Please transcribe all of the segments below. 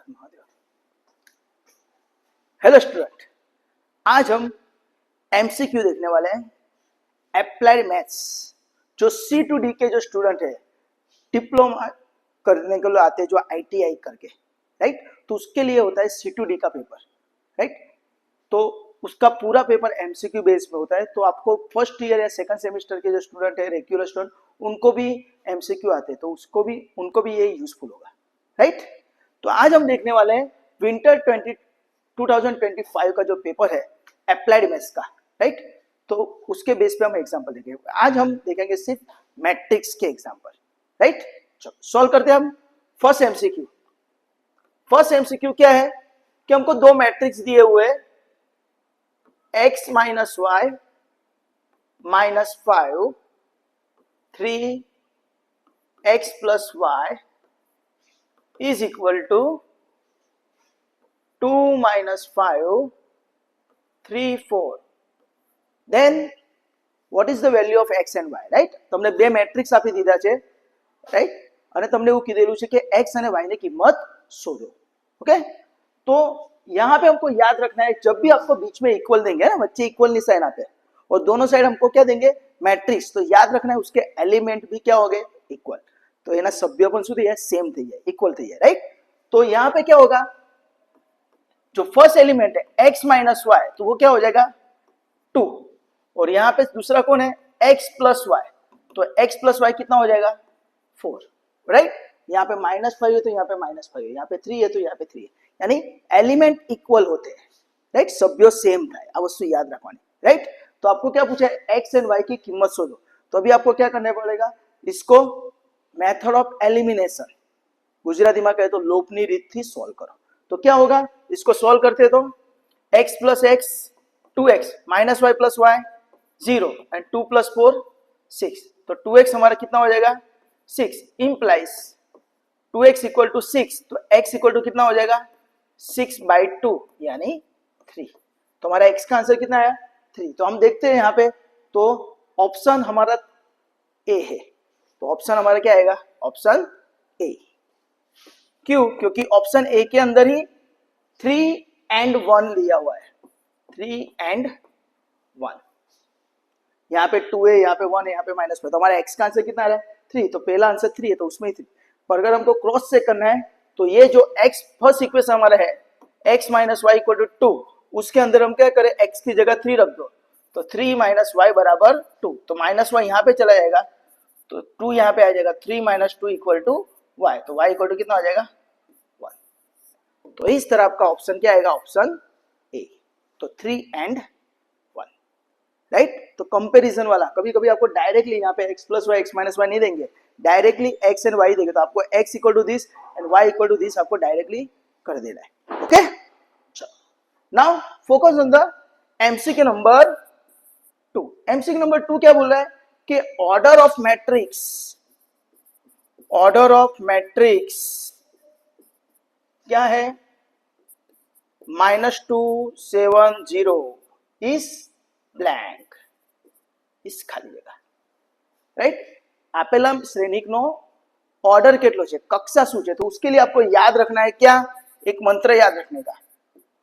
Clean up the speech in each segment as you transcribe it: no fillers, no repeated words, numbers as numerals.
Mahadev. Hello student, आज हम MCQ देखने वाले हैं अप्लाइड मैथ्स। जो C2D के जो स्टूडेंट है, डिप्लोमा करने के लिए आते हैं, जो ITI करके, राइट, तो उसके लिए होता है C2D का पेपर, राइट। तो उसका पूरा पेपर एमसीक्यू बेस पे होता है। तो आपको फर्स्ट ईयर या सेकंड सेमेस्टर के जो स्टूडेंट है, रेगुलर स्टूडेंट, उनको भी एमसीक्यू आते हैं, तो उनको भी ये यूजफुल होगा, राइट। तो आज हम देखने वाले हैं विंटर 2025 का जो पेपर है अप्लाइड मैथ्स का, राइट। तो उसके बेस पे हम एग्जांपल देखेंगे। आज हम देखेंगे सिर्फ मैट्रिक्स के एग्जांपल, राइट। चलो सॉल्व करते हैं हम फर्स्ट एमसीक्यू। फर्स्ट एमसीक्यू क्या है कि हमको दो मैट्रिक्स दिए हुए x minus y minus 5 3x plus y is equal to 2 minus 5 3 4. Then what is the value of x and y, right? તમને બે મેટ્રિક્સ આપી દીધા છે, રાઈટ, અને તમને એવું કીધેલું છે કે x અને y ની કિંમત શોધો। ओके, तो यहाँ पे हमको याद रखना है, जब भी आपको बीच में इक्वल देंगे ना, बच्चे इक्वल निशान आते हैं और दोनों साइड हमको क्या देंगे, मैट्रिक्स, तो याद रखना है उसके एलिमेंट भी क्या हो गए, इक्वल। तो એના સભ્ય પણ શું થઈ જાય, સેમ થઈ જાય, इक्वल થઈ જાય, राइट। तो यहाँ पे क्या होगा, जो फर्स्ट एलिमेंट है x माइनस वाई, तो वो क्या हो जाएगा 2, और यहाँ पे दूसरा कौन है x प्लस वाई, तो x प्लस वाई कितना हो जाएगा 4, राइट। यहाँ पे -5 है तो यहाँ पे -5 है, यहाँ पे 3 है तो यहाँ पे 3 है, यानी एलिमेंट इक्वल होते हैं, राइट, सभ्यो सेम था, आ वस्तु याद रखवानी, राइट। तो आपको क्या पूछा है, x एंड y की कीमत शोधो। तो अभी आपको क्या करना पड़ेगा, इसको मेथड ऑफ एलिमिनेशन, गुजराती में कहे तो लोपनी रीत थी सॉल्व करो। तो क्या होगा, इसको सॉल्व करते तो x plus x 2x minus y plus y 0 and 2 plus 4 6, तो 2x हमारा कितना हो जाएगा 6, इंप्लाइज 2x इक्वल टू 6, तो x इक्वल टू कितना हो जाएगा 6/2 यानी 3। तो हमारा x का आंसर कितना आया 3। तो हम देखते हैं यहाँ पे, तो ऑप्शन हमारा ए है, तो ऑप्शन हमारा क्या आएगा, ऑप्शन ए। क्यों, क्योंकि ऑप्शन ए के अंदर ही 3 and 1 लिया हुआ है, 3 and 1, यहाँ पे 2 है, यहाँ पे 1 है, यहाँ पे -5, तो हमारा x का आंसर कितना आ रहा है 3। तो पहला आंसर 3 है, तो उसमें ही 3। पर अगर हमको क्रॉस चेक करना है, तो ये जो x फर्स्ट इक्वेशन हमारा है x minus y equal to 2, उसके अंदर हम क्या करें, x की जगह 3 रख दो, तो 3 माइनस वाई बराबर 2, तो माइनस वाई यहाँ पे चला जाएगा, तो 2 यहाँ पे आ जाएगा, 3 माइनस 2 इक्वल टू वाई, तो y इक्वल टू कितना आ जाएगा 1। तो इस तरह आपका ऑप्शन क्या आएगा, ऑप्शन ए। तो 3 and 1, राइट। तो कंपैरिजन वाला, कभी कभी आपको डायरेक्टली यहाँ पे x plus y x minus y नहीं देंगे, डायरेक्टली x एंड y देंगे, तो आपको x equal to this and y equal to this आपको डायरेक्टली कर देना है। Okay, now focus on the MCQ number 2। MCQ number 2 क्या बोल रहा है कि ऑर्डर ऑफ मैट्रिक्स क्या है, -2 7 0 इज ब्लैंक, इस खाली जगह, राइट। આપેલા શ્રેણિકનો ઓર્ડર કેટલો છે, કક્ષા શું છે, તો उसके लिए आपको याद रखना है क्या, एक मंत्र याद रखने का,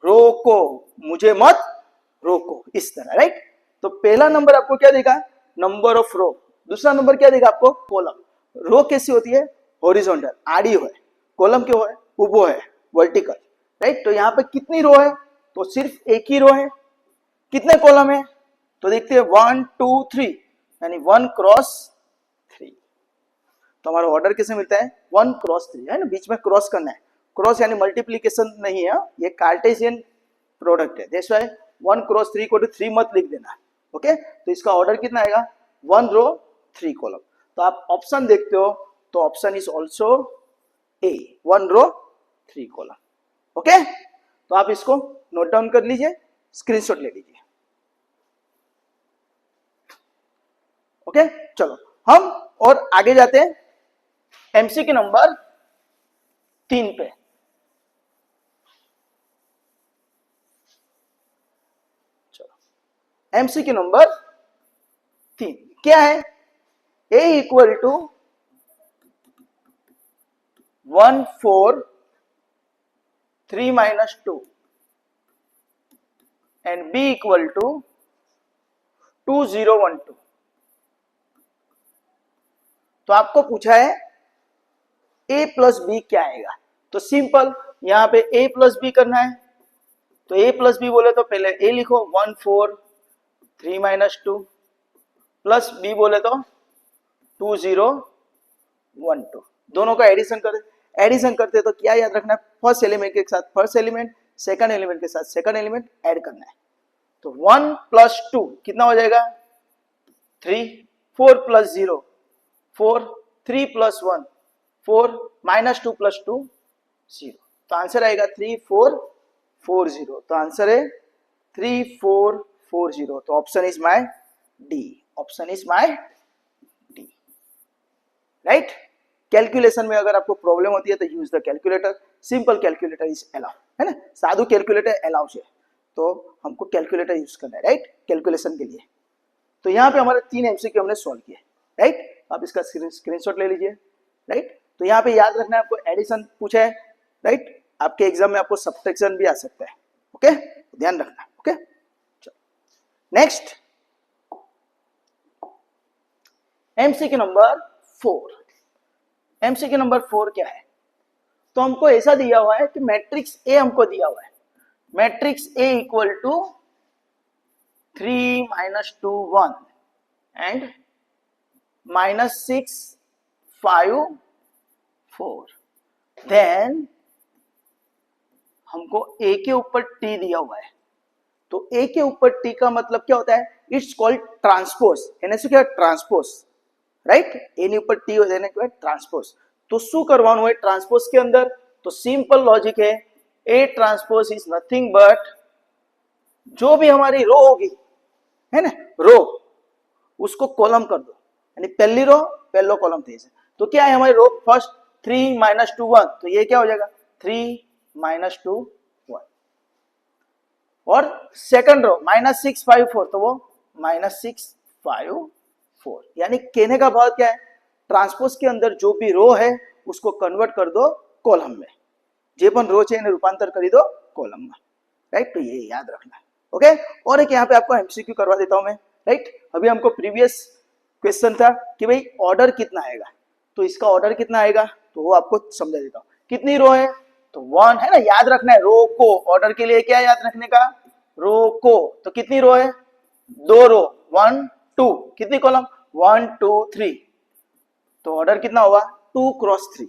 रोको मुझे मत रोको, इस तरह, राइट। तो पहला नंबर आपको क्या देगा, नंबर ऑफ रो, दूसरा नंबर क्या देगा आपको, कॉलम। रो कैसी होती है, हॉरिजॉन्टल, आड़ी है, कॉलम क्यों है, उभो है, वर्टिकल, राइट। तो यहाँ पे कितनी रो है, तो सिर्फ एक ही रो है। कितने कॉलम है, तो देखते हैं 1 2 3, यानी 1 क्रॉस 3। तो हमारा ऑर्डर कैसे मिलता है, 1 क्रॉस 3, है ना, बीच में क्रॉस करना है, क्रॉस यानी मल्टीप्लीकेशन नहीं है, ये कार्टेशियन प्रोडक्ट है, दैट्स व्हाई 1 क्रॉस 3 को 3 मत लिख देना। ओके, तो इसका ऑर्डर कितना आएगा, 1 रो 3 कॉलम। तो आप ऑप्शन देखते हो, तो option is also A, 1 row 3 column. Okay, तो आप इसको नोट डाउन कर लीजिए, स्क्रीनशॉट ले लीजिए। ओके, चलो हम और आगे जाते हैं एमसीक्यू नंबर 3 पे। चलो एमसीक्यू नंबर 3 क्या है, a equal to 1 4 3 minus 2 and b equal to 2012। तो आपको पूछा है a प्लस बी क्या आएगा, तो सिंपल यहां पे a प्लस बी करना है। तो a प्लस बी बोले तो पहले a लिखो 1 4 3 minus 2 प्लस b बोले तो 2012। दोनों का एडिशन करते तो क्या याद रखना है, फर्स्ट एलिमेंट के साथ फर्स्ट एलिमेंट, सेकंड एलिमेंट के साथ सेकंड एलिमेंट ऐड करना है। तो 1 प्लस 2 कितना हो जाएगा 3, 4 प्लस 0 4, 3 प्लस 1 4, माइनस 2 प्लस 2 0। तो आंसर आएगा 3440। तो आंसर है 3440। तो option is my D, option is my D, right. Calculation में अगर आपको प्रॉब्लम होती है तो use the calculator, simple calculator is allow, है ना, साधु कैलकुलेटर अलाउ है, तो हमको कैलकुलेटर यूज करना है, राइट, कैलकुलेशन के लिए। तो यहाँ पे हमारे 3 एमसीक्यू हमने सॉल्व किए, राइट। आप इसका स्क्रीनशॉट ले लीजिए, राइट। तो यहाँ पे याद रखना है आपको एडिशन पूछा है, राइट। आपके एग्जाम में आपको सब्ट्रैक्शन भी आ सकता है, ओके, ध्यान रखना, okay. Next MCQ number 4। MCQ number 4 क्या है, तो हमको ऐसा दिया हुआ है कि मैट्रिक्स ए हमको दिया हुआ है, matrix A equal to 3 minus 2 1 and minus 6 5 4। Then हमको ए के ऊपर टी दिया हुआ है, तो ए के ऊपर टी का मतलब क्या होता है, इट्स कॉल्ड ट्रांसपोज, एने શું કહેવાય ट्रांसपोज, राइट। ए ની ઉપર टी हो जाने के बाद ट्रांसपोज। तो શું કરવાનું હોય ट्रांसपोज के अंदर, तो सिंपल लॉजिक है, A transpose is nothing but जो भी हमारी रो होगी, है ना, रो उसको कॉलम कर दो, यानी पहली रो पहलो कॉलम थी। तो क्या है हमारी रो फर्स्ट 3 minus 2 1, तो ये क्या हो जाएगा 3 minus 2 1। और सेकंड रो -6 5 4, तो वो -6 5 4। यानी कहने का भाव क्या है, ट्रांसपोज के अंदर जो भी रो है उसको कन्वर्ट कर दो कॉलम में, जे पण रो है रूपांतर कर दो कॉलम में, राइट। तो ये याद रखना है, ओके। और एक यहाँ पे आपको एमसीक्यू करवा देता हूं मैं, राइट। अभी हमको प्रीवियस क्वेश्चन था कि भाई ऑर्डर कितना आएगा, तो इसका ऑर्डर कितना आएगा तो वो आपको समझा देता हूं। कितनी रो है, तो 1 है ना, याद रखना है रो को, ऑर्डर के लिए क्या याद रखने का, रो को। तो कितनी रो है, 2 रो 1 2, कितनी कॉलम 1 2 3, तो ऑर्डर कितना होगा 2 क्रॉस 3।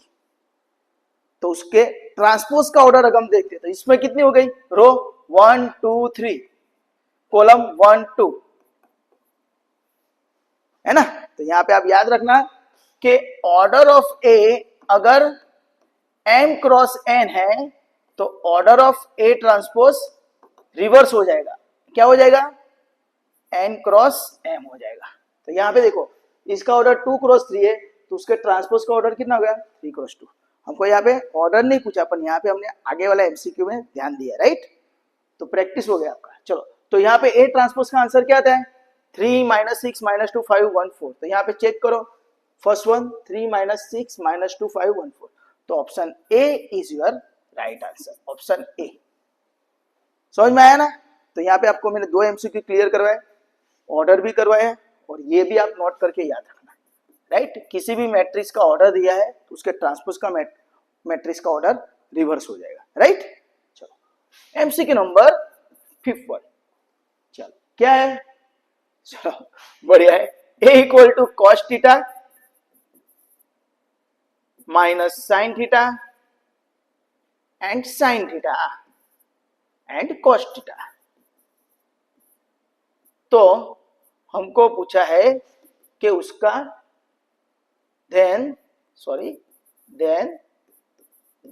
तो उसके ट्रांसपोज का ऑर्डर अगर हम देखते हैं तो इसमें कितनी हो गई रो 1 2 3, कॉलम 1 2, है ना। तो यहां पे आप याद रखना कि ऑर्डर ऑफ ए अगर m क्रॉस n है तो order of A transpose reverse हो जाएगा, क्या हो जाएगा n क्रॉस m हो जाएगा। तो यहां पे देखो इसका ऑर्डर 2 क्रॉस 3 है, तो उसके ट्रांसपोज का ऑर्डर कितना हो गया 3 क्रॉस 2। हमको यहाँ पे ऑर्डर नहीं पूछा, पर यहाँ पे हमने आगे वाला एमसीक्यू में ध्यान दिया, राइट। तो प्रैक्टिस हो गया आपका। चलो, तो यहाँ पे ए ट्रांसपोज का आंसर क्या आता है 3 - 6 - 2 5 1 4। तो यहाँ पे चेक करो, फर्स्ट वन 3 - 6 - 2 5 1 4। तो option A is your right answer, option A. समझ में आया ना। तो यहाँ पे आपको मैंने 2 एमसीक्यू क्लियर करवाए, ऑर्डर भी करवाया, और ये भी आप नोट करके याद रखना, राइट। किसी भी मैट्रिक्स का ऑर्डर दिया है तो उसके ट्रांसपोज का मैट्रिक्स का ऑर्डर रिवर्स हो जाएगा, राइट। चलो एमसीक्यू नंबर 5। चलो क्या है, चलो बढ़िया है, a equal to cos theta minus sine theta and sine theta and cos theta. तो हमको पूछा है कि उसका then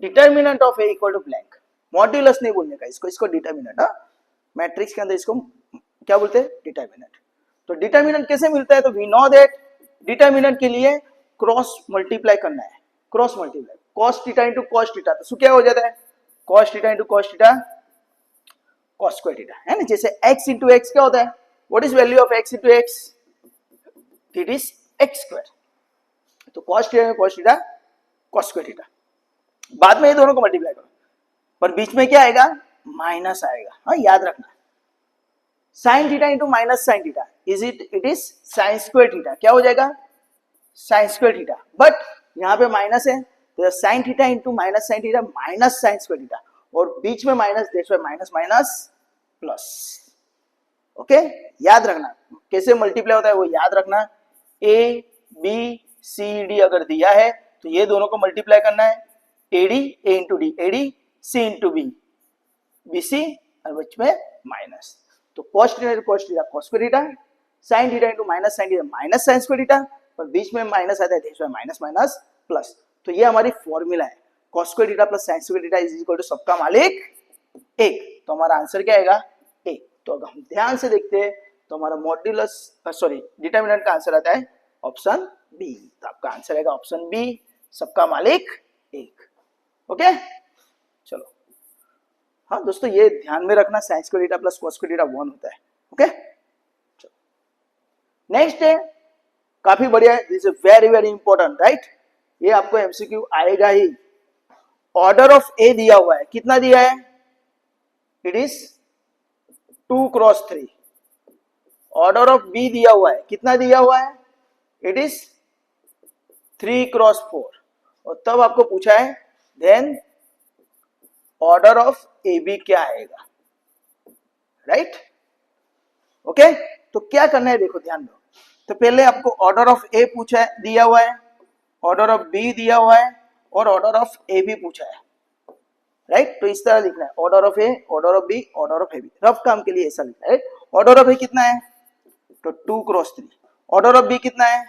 determinant of A equal to blank, modulus नहीं बोलने का इसको, इसको डिटर्मिनेंट, मैट्रिक्स के अंदर इसको क्या बोलते हैं डिटर्मिनेंट। तो डिटर्मिनेंट कैसे मिलता है, तो वी नो दैट डिटर्मिनेंट के लिए क्रॉस मल्टीप्लाई करना है, cross multiply cos theta into cos theta, तो क्या हो जाता है cos theta into cos theta cos square theta, है ना। जैसे x इनटू x क्या होता है, what is value of x into x, it is x square. तो cos थीटा में cos theta cos square theta, बाद में ये दोनों को मल्टीप्लाई करो, पर बीच में क्या आएगा, माइनस आएगा। हाँ याद रखना, sine theta into minus sine theta it is sine square theta, क्या हो जाएगा, साइन स्क्वायर थीटा। बट यहाँ पे माइनस है तो sine theta into minus sine theta minus sign square theta, और बीच में minus, that's why minus minus plus. Okay, याद रखना कैसे मल्टीप्लाई होता है वो याद रखना। ए बी सी डी अगर दिया है तो ये दोनों को मल्टीप्लाई करना है, एडी ए इंटू डी, एडी सी इंटू बी, बीसी और बीच में माइनस। तो cos theta cos theta cos square theta, sine theta into minus sine theta minus sign square theta, और बीच में माइनस आता है तो माइनस माइनस प्लस। तो ये हमारी फॉर्मूला है, cos square theta plus sine square theta is equal to सबका मालिक एक। तो हमारा आंसर क्या आएगा, एक। तो अगर हम ध्यान से देखते हैं तो हमारा मॉड्यूलस सॉरी डिटरमिनेंट का आंसर आता है ऑप्शन बी। तो आपका आंसर आएगा ऑप्शन बी, सबका मालिक एक। ओके चलो, हाँ दोस्तों ये ध्यान में रखना, sign square theta plus cos square theta 1 होता है। ओके चलो, नेक्स्ट है काफी बढ़िया है, this is very very important right, ये आपको एमसीक्यू आएगा ही। ऑर्डर ऑफ ए दिया हुआ है, कितना दिया है, it is 2 cross 3। Order of B दिया हुआ है, कितना दिया हुआ है, इट इज 3 क्रॉस 4। और तब आपको पूछा है then order of A B क्या आएगा, राइट। ओके तो क्या करना है देखो ध्यान दो, तो पहले आपको ऑर्डर ऑफ ए पूछा है, दिया हुआ है, ऑर्डर ऑफ बी दिया हुआ है, और ऑर्डर ऑफ ए बी पूछा है, राइट। तो इस तरह लिखना है, order of A, order of B, order of A B. Rough काम के लिए ऐसा लिखना है। ऑर्डर ऑफ ए कितना है, तो 2 क्रॉस 3। ऑर्डर ऑफ बी कितना है,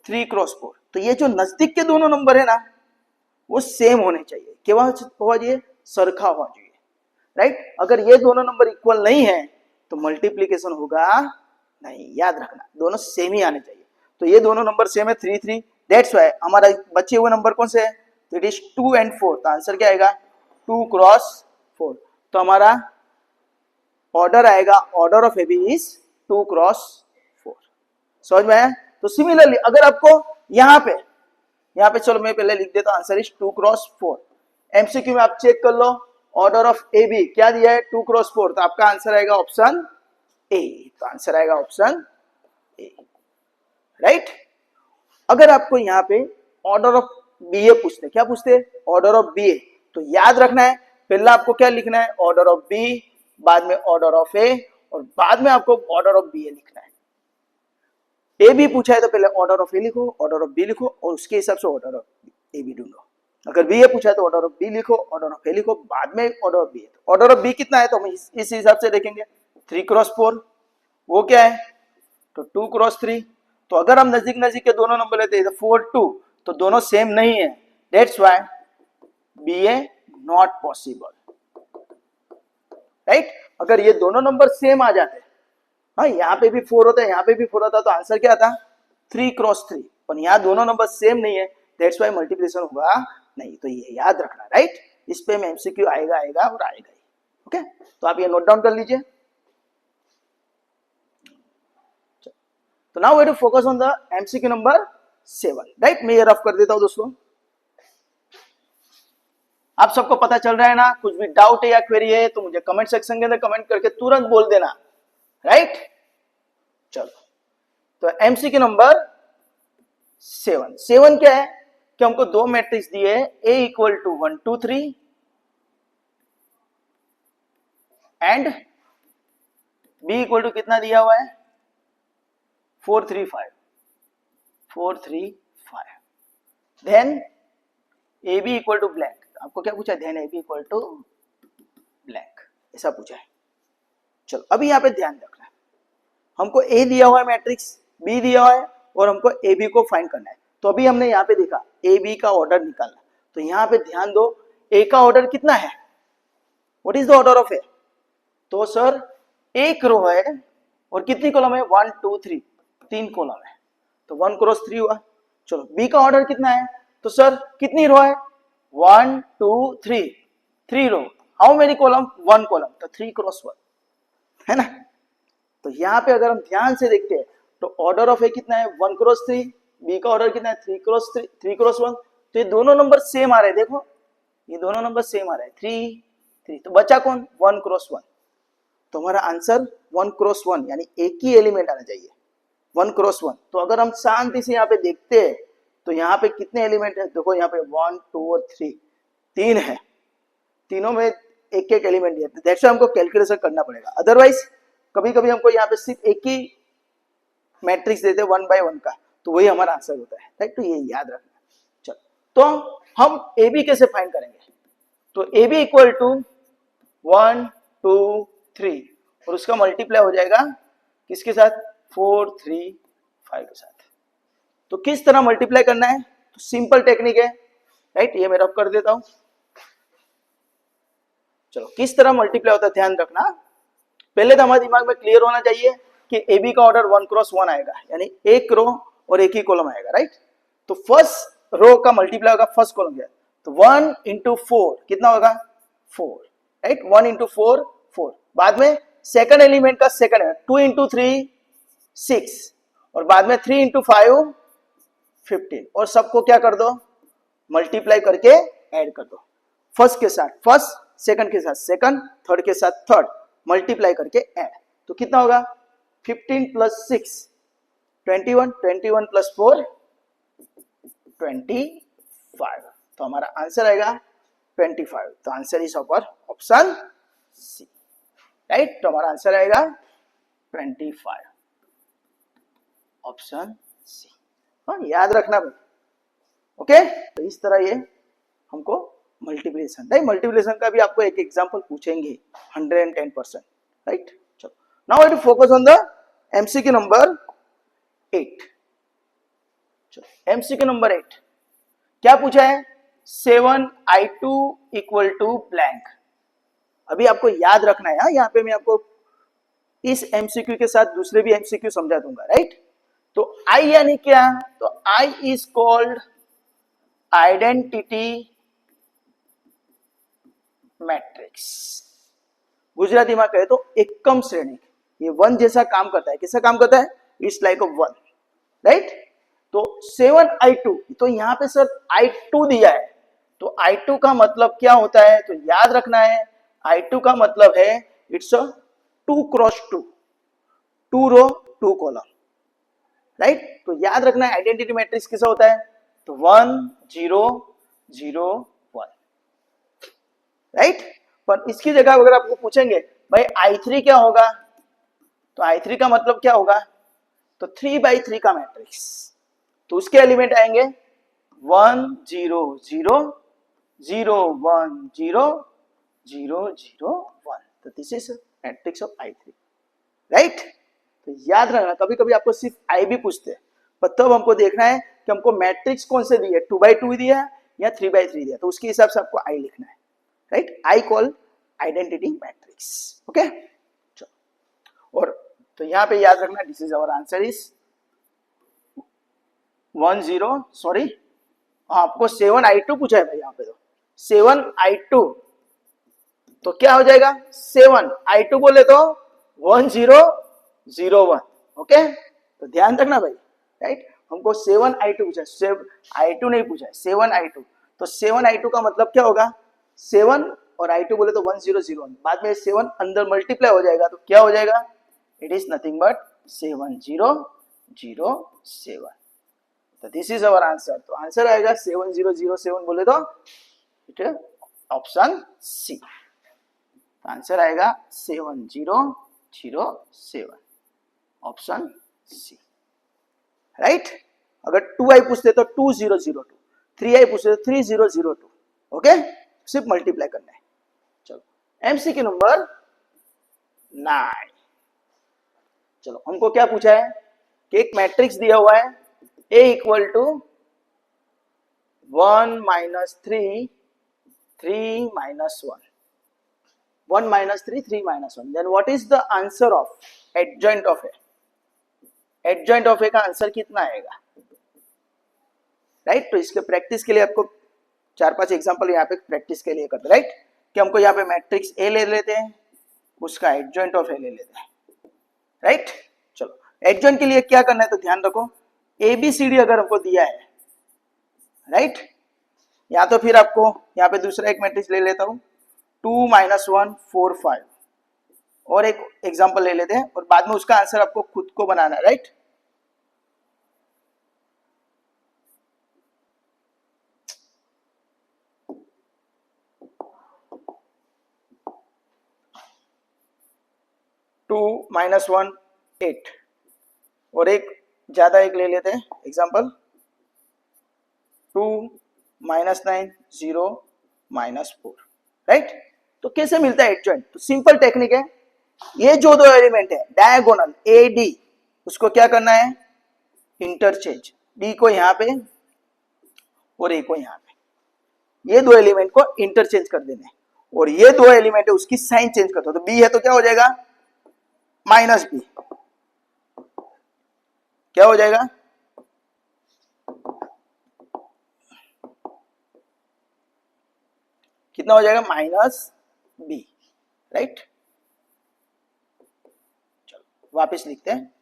3 क्रॉस 4। तो ये जो नजदीक के दोनों नंबर है ना वो सेम होने चाहिए, क्या होना चाहिए, सरखा होना चाहिए, राइट। अगर ये दोनों नंबर इक्वल नहीं है तो मल्टीप्लीकेशन होगा नहीं, याद रखना दोनों सेम ही आने चाहिए। तो ये दोनों नंबर सेम है 3 3, दैट्स व्हाई हमारा बचे हुए नंबर कौन से है, तो इट इज 2 एंड 4। तो आंसर क्या आएगा, 2 क्रॉस 4। तो हमारा ऑर्डर आएगा, order of A B is 2 cross 4। समझ में आया। तो सिमिलरली अगर आपको यहाँ पे चलो मैं पहले लिख देता हूं, आंसर इज 2 क्रॉस 4। एमसीक्यू में आप चेक कर लो, ऑर्डर ऑफ ए बी क्या दिया है, 2 क्रॉस 4। तो आपका आंसर आएगा ऑप्शन ए। तो आंसर आएगा ऑप्शन ए, राइट। अगर आपको यहाँ पे ऑर्डर ऑफ बी ए पूछते, क्या पूछते, ऑर्डर ऑफ बी ए, तो याद रखना है पहला आपको क्या लिखना है, ऑर्डर ऑफ बी, बाद में ऑर्डर ऑफ ए, और बाद में आपको ऑर्डर ऑफ बी ए लिखना है। ए बी पूछा है तो पहले ऑर्डर ऑफ ए लिखो, ऑर्डर ऑफ बी लिखो, और उसके हिसाब से ऑर्डर ऑफ ए बी ढूंढो। अगर बी ए पूछा है तो ऑर्डर ऑफ बी लिखो, ऑर्डर ऑफ ए लिखो, बाद में order of B A. Order of B कितना है तो हम इस हिसाब से देखेंगे, 3 क्रॉस 4, वो क्या है, तो 2 क्रॉस 3। तो अगर हम नजदीक नजदीक के दोनों नंबर लेते हैं, 4 2, तो दोनों सेम नहीं है, that's why B A not possible, right. अगर ये दोनों नंबर सेम आ जाते, हाँ यहाँ पे भी 4 होता है, यहाँ पे भी 4 होता, तो आंसर क्या आता, 3 क्रॉस 3। पर यहाँ दोनों नंबर सेम नहीं है, दैट्स व्हाई मल्टीप्लिकेशन होगा नहीं। तो ये याद रखना, राइट। इस पे में एमसीक्यू आएगा और आएगा ही। ओके तो आप ये नोट डाउन कर लीजिए। तो now we to focus on the MCQ number 7, right. मैं ये रफ कर देता हूं दोस्तों, आप सबको पता चल रहा है ना। कुछ भी डाउट है या क्वेरी है तो मुझे कमेंट सेक्शन के अंदर कमेंट करके तुरंत बोल देना, राइट। चलो तो एमसीक्यू नंबर 7 क्या है कि हमको दो मैट्रिक्स दिए, A equal to 1 2 3 and B equal to कितना दिया हुआ है, 4 3 5। Then A B equal to blank, आपको क्या पूछा है, then A B equal to blank, ऐसा पूछा है। चलो अभी यहाँ पे ध्यान रखना है, हमको ए दिया हुआ है मैट्रिक्स, बी दिया हुआ है, और हमको ए बी को फाइंड करना है। तो अभी हमने यहाँ पे देखा ए बी का ऑर्डर निकालना, तो यहाँ पे ध्यान दो ए का ऑर्डर कितना है, what is the order of A, तो सर एक रो है और कितनी कॉलम है, 1 2 3, 3 कॉलम है, तो 1 क्रॉस 3 हुआ। चलो बी का ऑर्डर कितना है, तो सर कितनी रो है, 1 2 3, 3 row, how many column, 1 column, तो 3 क्रॉस 1 है ना। तो यहाँ पे अगर हम ध्यान से देखते हैं तो ऑर्डर ऑफ ए कितना है, 1 क्रॉस 3, बी का ऑर्डर कितना है, 3 क्रॉस 1। तो ये दोनों नंबर सेम आ रहे हैं, देखो ये दोनों नंबर सेम आ रहा है 3 3, तो बचा कौन 1 क्रॉस 1। तो हमारा आंसर 1 क्रॉस 1 यानी एक ही एलिमेंट आना चाहिए 1 क्रॉस 1। तो अगर हम शांति से यहाँ पे देखते हैं तो यहाँ पे कितने एलिमेंट है, देखो यहाँ पे 1 2 और 3 तीन है, तीनों में एक एक एलिमेंट दिया, दैट्स हमको कैलकुलेशन करना पड़ेगा। अदरवाइज कभी कभी हमको यहाँ पे सिर्फ एक ही मैट्रिक्स देते 1 बाय 1 का, तो वही हमारा आंसर होता है, राइट। तो ये याद रखना। चलो तो हम ए बी कैसे फाइंड करेंगे, तो ए बी इक्वल टू 1 2 3 और उसका मल्टीप्लाई हो जाएगा किसके साथ 4 3 5 के साथ। तो किस तरह मल्टीप्लाई करना है, तो सिंपल टेक्निक है, राइट। ये मैं रब कर देता हूं। चलो किस तरह मल्टीप्लाई होता है ध्यान रखना। पहले तो हमारे दिमाग में क्लियर होना चाहिए कि ए बी का ऑर्डर 1 क्रॉस 1 आएगा, यानी एक रो और एक ही कॉलम आएगा, राइट। तो फर्स्ट रो का मल्टीप्लाई होगा फर्स्ट कॉलम के, तो 1 इंटू 4 कितना होगा 4, राइट। 1 इंटू 4 4, बाद में सेकंड एलिमेंट का सेकंड है 2 इंटू 3 6 और बाद में 3 इंटू 5 15 और सबको क्या कर दो मल्टीप्लाई करके ऐड कर दो, फर्स्ट के साथ फर्स्ट, सेकंड के साथ सेकंड, थर्ड के साथ थर्ड, मल्टीप्लाई करके ऐड। तो कितना होगा 15 प्लस 6 21, 21 प्लस 4 25। तो हमारा आंसर आएगा 25। तो answer is our option C, right. तो हमारा आंसर आएगा 25, ऑप्शन सी। हाँ याद रखना भाई, ओके। तो इस तरह ये हमको मल्टीप्लिकेशन, राइट। मल्टीप्लिकेशन का भी आपको एक एग्जांपल पूछेंगे 110%, राइट। चलो now I to focus on the MCQ number 8। चलो एमसीक्यू नंबर 8 क्या पूछा है, 7i2 इक्वल टू ब्लैंक। अभी आपको याद रखना है, यहाँ पे मैं आपको इस एमसीक्यू के साथ दूसरे भी एमसीक्यू समझा दूंगा, राइट। तो आई यानी क्या, तो I is called identity matrix. Gujarati में कहे तो एकम श्रेणी, ये वन जैसा काम करता है। कैसा काम करता है, it's like a one, right. तो 7i2, तो यहाँ पे सर i2 दिया है, तो i2 का मतलब क्या होता है, तो याद रखना है i2 का मतलब है it's a 2 cross 2, 2 row 2 column, right. तो याद रखना है आइडेंटिटी मैट्रिक्स कैसा होता है, तो 1 0 0 1, राइट। पर इसकी जगह अगर आपको पूछेंगे भाई i3 क्या होगा, तो i3 का मतलब क्या होगा, तो 3 बाई 3 का मैट्रिक्स, तो उसके एलिमेंट आएंगे 1 0 0 0 1 0 0 0 1। तो this is matrix of i3, right. तो याद रखना, कभी कभी आपको सिर्फ आई भी पूछते हैं, पर तब हमको देखना है कि हमको मैट्रिक्स कौन से दिए, 2 बाई 2 दिया या 3 बाई 3 दिया, तो उसके हिसाब से आपको आई लिखना है, right. I call identity matrix, okay. और तो यहाँ पे याद रखना this is our answer is 1 0, sorry आपको 7i2 पूछा है भाई, यहाँ पे तो 7i2, तो क्या हो जाएगा 7i2 बोले तो 1 0 0 1, ओके। तो ध्यान रखना भाई, राइट। हमको 7i2 पूछा है, i2 नहीं पूछा है, 7i2। तो 7i2 का मतलब क्या होगा, 7 और i2 बोले तो 1 0 0 1, बाद में 7 अंदर मल्टीप्लाई हो जाएगा, तो क्या हो जाएगा, इट इज नथिंग बट 7 0 0 7। तो दिस इज अवर आंसर। तो आंसर आएगा 7 0 0 7 बोले तो it is option C. Answer आएगा 7 0 0 7, ऑप्शन सी, राइट। अगर 2i पूछते तो 2 0 0 2, 3i पूछते तो 3 0 0 2, ओके। सिर्फ मल्टीप्लाई करना है। चलो एमसीक्यू नंबर 9। चलो हमको क्या पूछा है कि एक मैट्रिक्स दिया हुआ है A equal to 1 minus 3 3 minus 1, 1 minus 3 3 minus 1, then what is the answer of adjoint of A. Adjoint of A का आंसर कितना आएगा, राइट। तो इसके प्रैक्टिस के लिए आपको 4-5 एग्जांपल यहाँ पे प्रैक्टिस के लिए करते, राइट। कि हमको यहाँ पे मैट्रिक्स ए ले लेते हैं, उसका एडजॉइंट ऑफ ए ले लेते हैं, राइट। चलो एडजॉइंट के लिए क्या करना है, तो ध्यान रखो ABCD अगर हमको दिया है, राइट, या तो फिर आपको यहाँ पे दूसरा एक मैट्रिक्स ले लेता हूँ 2 -1 4 5 और एक एग्जांपल ले लेते हैं और बाद में उसका आंसर आपको खुद को बनाना है, राइट। टू -1 8 और एक ज्यादा एक ले लेते हैं एग्जांपल 2 -9 0 -4, राइट। तो कैसे मिलता है एडजॉइंट? तो सिंपल टेक्निक है, ये जो दो एलिमेंट है डायगोनल ए डी, उसको क्या करना है, इंटरचेंज, डी को यहाँ पे और ए को यहाँ पे, ये दो एलिमेंट को इंटरचेंज कर देना है। और ये दो एलिमेंट है उसकी साइन चेंज कर दो, तो बी है तो क्या हो जाएगा -b, क्या हो जाएगा कितना हो जाएगा -b, राइट। चलो वापस लिखते हैं,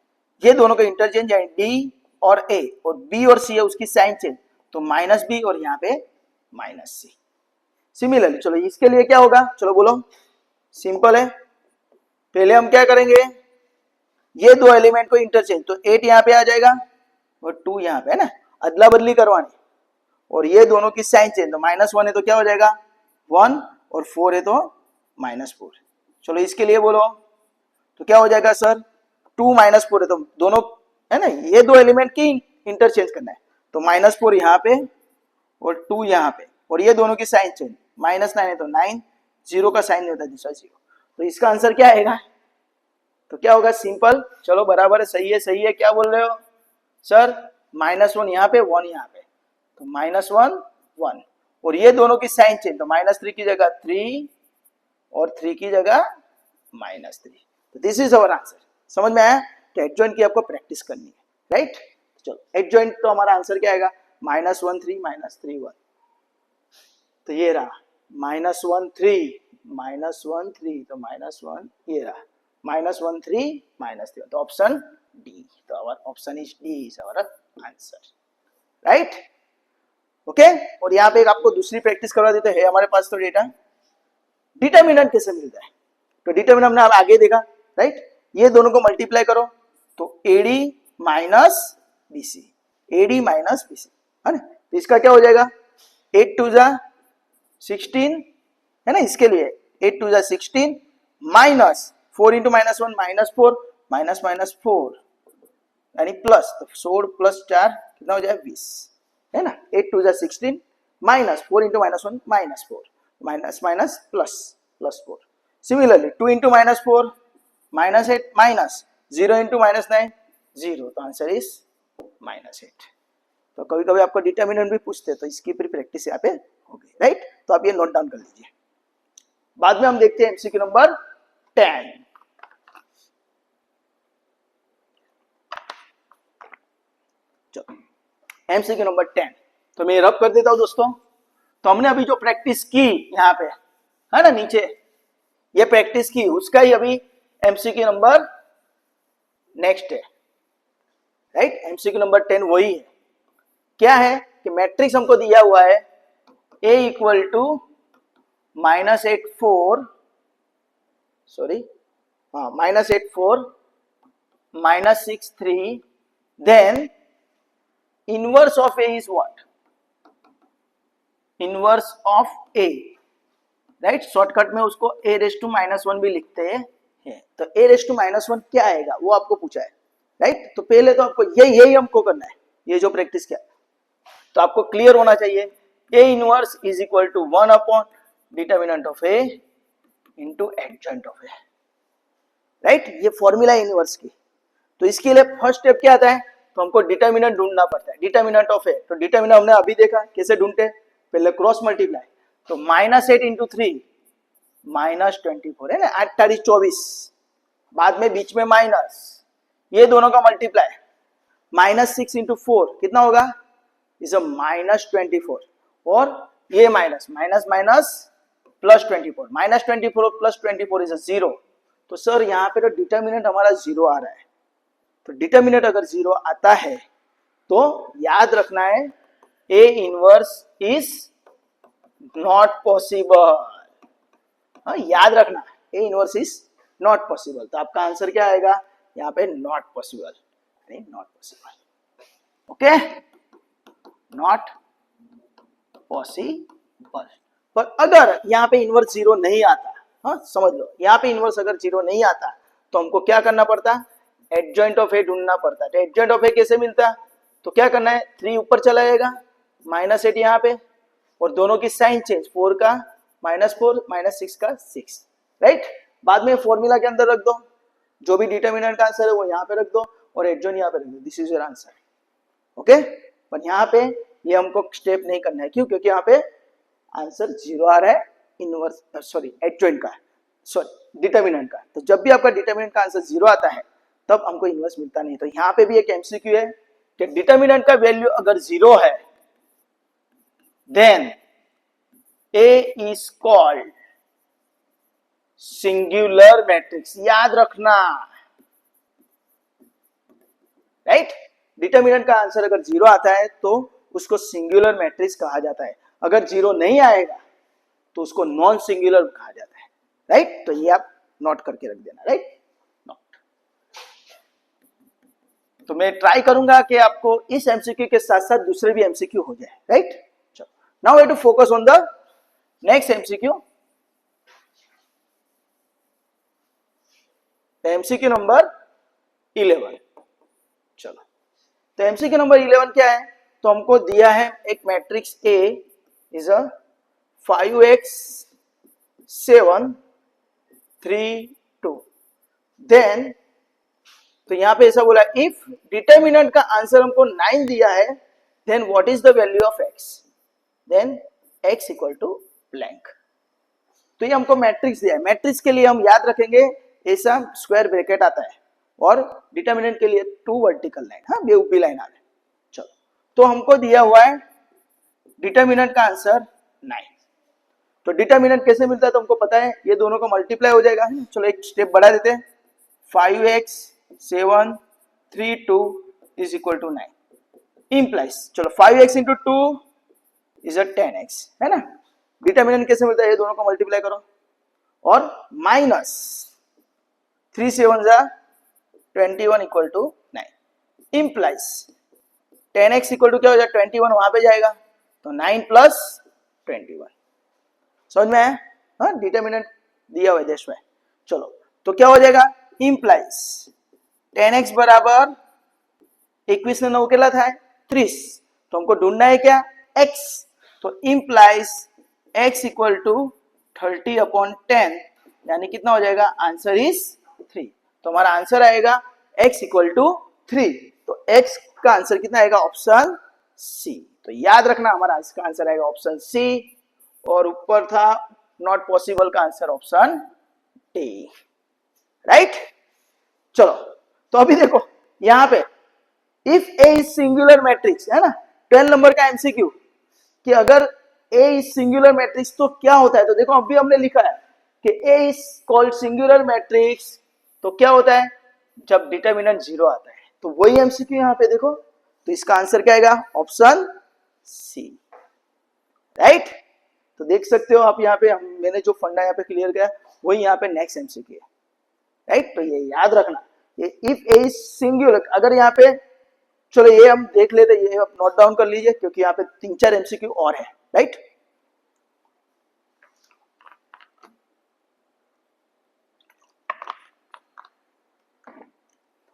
ये दोनों का इंटरचेंज है डी और ए, और बी और सी है उसकी साइन चेंज, तो -b और यहाँ पे -c। सिमिलरली चलो इसके लिए क्या होगा, चलो बोलो, सिंपल है। पहले हम क्या करेंगे, ये दो एलिमेंट को इंटरचेंज, तो 8 यहाँ पे आ जाएगा और 2 यहाँ पे है ना, अदला बदली करवानी, और ये दोनों की साइन चेंज, तो -1 है तो क्या हो जाएगा 1 और 4 है तो -4। चलो इसके लिए बोलो, तो क्या हो जाएगा सर 2 -4 है तो दोनों है ना, ये दो एलिमेंट की इंटरचेंज करना है, तो -4 यहाँ पे और 2 यहाँ पे, और ये दोनों की साइन चेंज, -9 है तो 9, 0 का साइन नहीं होता दूसरा 0, तो इसका आंसर क्या आएगा, तो क्या होगा सिंपल, चलो बराबर है, सही है सही है, क्या बोल रहे हो सर, -1 यहाँ पे 1 यहाँ पे, तो -1 1, और ये दोनों की साइन चेंज, तो -3 की जगह 3 और 3 की जगह -3, तो दिस इज अवर आंसर। समझ में आया कि एडजॉइंट की आपको प्रैक्टिस करनी है, राइट। चलो एडजॉइंट तो हमारा आंसर क्या आएगा -1 3 -3 1, तो ये रहा -1 3 -1 3, तो -1 ये रहा -1 3 -3, तो ऑप्शन डी, तो our option is D is our answer, right. Okay, और यहाँ पे एक आपको दूसरी प्रैक्टिस करवा देते हैं हमारे पास, तो डेटा डिटर्मिनेंट कैसे मिलता है, तो डिटर्मिनेंट हमने आगे देखा, राइट। ये दोनों को मल्टीप्लाई करो तो AD minus BC, AD minus BC है ना, तो इसका क्या हो जाएगा 8 2 जा 16 है ना, इसके लिए 8 2 जा 16 माइनस 4 इंटू -1 -4 -4 यानी प्लस, तो 16 प्लस 4 कितना हो जाएगा 20 है ना, 8 2 जा 16 minus 4 into -1 -4 minus plus 4। Similarly 2 into -4 -8 minus 0 into -9 0, तो आंसर इज -8। तो कभी कभी आपको डिटर्मिनेंट भी पूछते हैं, तो इसकी भी प्रैक्टिस यहाँ पे होगी, राइट। तो आप ये नोट डाउन कर लीजिए, बाद में हम देखते हैं एमसीक्यू नंबर 10। चलो एमसीक्यू नंबर 10, तो मैं रब कर देता हूं दोस्तों। तो हमने अभी जो प्रैक्टिस की यहाँ पे है ना, नीचे ये प्रैक्टिस की, उसका ही अभी एमसीक्यू नंबर नेक्स्ट है, राइट। एमसीक्यू नंबर 10 वही है, क्या है कि मैट्रिक्स हमको दिया हुआ है A इक्वल टू -8 4 सॉरी हाँ -8 4 -6 3, then inverse of A is what, inverse of A, right. Shortcut में उसको A⁻⁻1 भी लिखते हैं, तो A⁻⁻1 क्या आएगा वो आपको पूछा है, राइट। तो पहले तो आपको यही हमको करना है, ये जो प्रैक्टिस किया, तो आपको क्लियर होना चाहिए A inverse is equal to 1 upon determinant of A into adjoint of A, right. ये फॉर्मूला इनवर्स की, तो इसके लिए फर्स्ट स्टेप क्या आता है, तो हमको डिटर्मिनेंट ढूंढना पड़ता है, डिटर्मिनेंट ऑफ A। तो डिटर्मिनेंट हमने अभी देखा कैसे ढूंढते, पहले क्रॉस मल्टीप्लाई, तो -8 इंटू 3 -24 है ना, 8 तारीख 24, बाद में बीच में माइनस, ये दोनों का मल्टीप्लाई -6 इंटू 4 कितना होगा, इज -24, और ये माइनस प्लस 24, -24 प्लस 24 इज 0। तो सर यहाँ पे तो डिटर्मिनेंट हमारा 0 आ रहा है, तो डिटर्मिनेंट अगर 0 आता है तो याद रखना है A inverse is not possible. हाँ, याद रखना A inverse is not possible, तो आपका आंसर क्या आएगा यहाँ पे, not possible, not possible. Okay, not possible. पर अगर यहाँ पे इनवर्स जीरो नहीं आता, हाँ समझ लो, यहाँ पे इनवर्स अगर जीरो नहीं आता तो हमको क्या करना पड़ता, एडजॉइंट ऑफ ए ढूंढना पड़ता है। तो एडजॉइंट ऑफ ए कैसे मिलता, तो क्या करना है, 3 ऊपर चला जाएगा, -8 यहाँ पे, और दोनों की साइन चेंज, 4 का -4, -6 का 6, राइट। बाद में फॉर्मूला के अंदर रख दो, जो भी डिटर्मिनेंट का आंसर है वो यहाँ पे रख दो और एडजॉइंट यहाँ पे रख दो, this is your answer. Okay, पर यहाँ पे ये हमको स्टेप नहीं करना है, क्यों, क्योंकि यहाँ पे आंसर जीरो आ रहा है इनवर्स, सॉरी एडजॉइंट का, सॉरी डिटर्मिनेंट का। तो जब भी आपका डिटर्मिनेंट का आंसर जीरो आता है तब हमको इनवर्स मिलता नहीं। तो यहाँ पे भी एक एमसीक्यू है कि डिटर्मिनेंट का वैल्यू अगर जीरो है then A is called singular matrix, याद रखना, राइट। डिटर्मिनेंट का आंसर अगर जीरो आता है तो उसको सिंगुलर मैट्रिक्स कहा जाता है, अगर जीरो नहीं आएगा तो उसको नॉन सिंगुलर कहा जाता है, राइट। तो ये आप नोट करके रख देना, राइट, नोट। तो मैं ट्राई करूंगा कि आपको इस एमसीक्यू के साथ साथ दूसरे भी एमसीक्यू हो जाए, राइट। चलो, now we have to focus on the next MCQ, MCQ number 11। चलो, तो एमसीक्यू नंबर 11 क्या है, तो हमको दिया है एक matrix A is a 5x 7 3 2, then तो यहां पे ऐसा बोला, इफ डिटर्मिनेंट का आंसर हमको 9 दिया है then what is the value of x, then x equal to blank. तो ये हमको मैट्रिक्स दिया है, मैट्रिक्स के लिए हम याद रखेंगे ऐसा स्क्वायर ब्रैकेट आता है, और डिटर्मिनेंट के लिए 2 वर्टिकल लाइन, हाँ बेउबी लाइन आ रहा है। चलो, तो हमको दिया हुआ है डिटर्मिनेंट का आंसर 9। तो डिटर्मिनेंट कैसे मिलता है, तो हमको पता है ये दोनों का मल्टीप्लाई हो जाएगा। चलो एक स्टेप बढ़ा देते हैं, 5x 7 3 2 is equal to 9 implies, चलो 5x into 2 is a 10x, है ना। डिटर्मिनेंट कैसे मिलता है, ये दोनों का मल्टीप्लाई करो, और minus 3 7 21 equal to 9 implies 10x equal to क्या हो जाएगा, 21 वहां पे जाएगा, तो 9 प्लस 21, समझ में है, हाँ डिटर्मिनेंट दिया हुआ है देश में। चलो, तो क्या हो जाएगा, इम्प्लाइज 10x बराबर 21 ने 9 केला था 30, तो हमको ढूंढना है क्या, x, तो इम्प्लाइज x इक्वल टू 30/10, यानी कितना हो जाएगा, आंसर इज 3। तो हमारा आंसर आएगा x इक्वल टू 3, तो x का आंसर कितना आएगा, ऑप्शन सी। तो याद रखना हमारा इसका आंसर आएगा ऑप्शन सी, और ऊपर था नॉट पॉसिबल का आंसर ऑप्शन डी, राइट। चलो, तो अभी देखो यहां पे if A is singular matrix, है ना, 12 नंबर का एमसीक्यू, कि अगर ए इज सिंगुलर मैट्रिक्स तो क्या होता है, तो देखो अभी हमने लिखा है कि ए इज कॉल्ड सिंगुलर मैट्रिक्स, तो क्या होता है, जब डिटर्मिनेंट जीरो आता है। तो वही एमसीक्यू यहां पे देखो, तो इसका आंसर क्या आएगा, ऑप्शन सी, राइट। तो देख सकते हो आप यहाँ पे, मैंने जो फंडा यहाँ पे क्लियर किया वही यहाँ पे नेक्स्ट एमसीक्यू है, राइट। तो ये याद रखना, ये इफ ए इज सिंगुलर, अगर यहाँ पे, चलो ये हम देख लेते, ये आप नोट डाउन कर लीजिए, क्योंकि यहाँ पे 3-4 एमसीक्यू और है, राइट।